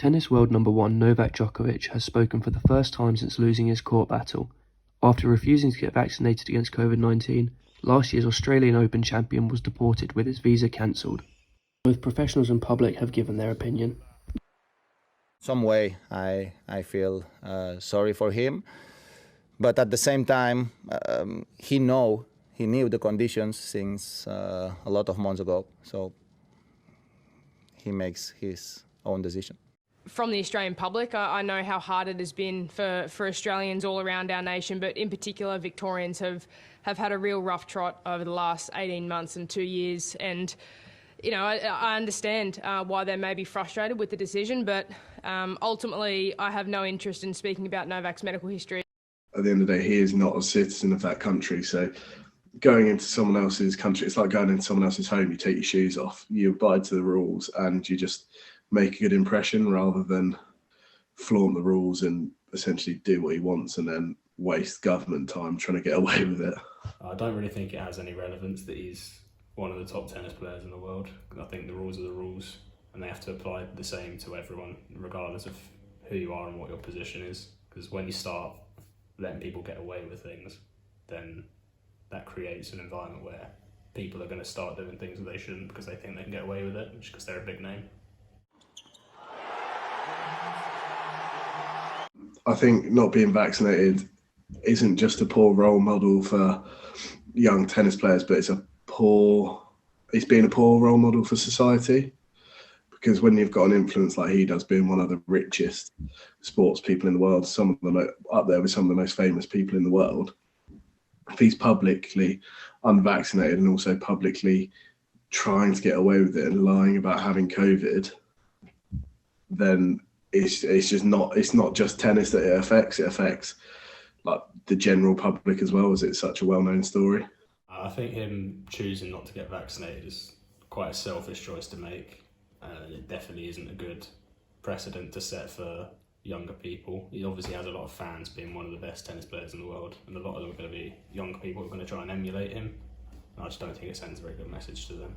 Tennis world number one Novak Djokovic has spoken for the first time since losing his court battle. After refusing to get vaccinated against COVID-19, last year's Australian Open champion was deported with his visa cancelled. Both professionals and public have given their opinion. Some way I feel sorry for him, but at the same time he knew the conditions since a lot of months ago, so he makes his own decision. From the Australian public, I know how hard it has been for Australians all around our nation, but in particular Victorians have had a real rough trot over the last 18 months and 2 years. And you know, I understand why they may be frustrated with the decision, but ultimately I have no interest in speaking about Novak's medical history. At the end of the day, he is not a citizen of that country, so going into someone else's country, it's like going into someone else's home. You take your shoes off, you abide to the rules, and you just make a good impression rather than flaunt the rules and essentially do what he wants and then waste government time trying to get away with it. I don't really think it has any relevance that he's one of the top tennis players in the world. I think the rules are the rules, and they have to apply the same to everyone, regardless of who you are and what your position is. Because when you start letting people get away with things, then that creates an environment where people are going to start doing things that they shouldn't because they think they can get away with it, just because they're a big name. I think not being vaccinated isn't just a poor role model for young tennis players, but it's being a poor role model for society. Because when you've got an influence like he does, being one of the richest sports people in the world, some of them up there with some of the most famous people in the world, if he's publicly unvaccinated and also publicly trying to get away with it and lying about having COVID, then it's not just tennis that it affects like the general public as well, as it's such a well-known story. I think him choosing not to get vaccinated is quite a selfish choice to make. It definitely isn't a good precedent to set for younger people. He obviously has a lot of fans, being one of the best tennis players in the world, and a lot of them are going to be young people who are going to try and emulate him. I just don't think it sends a very good message to them.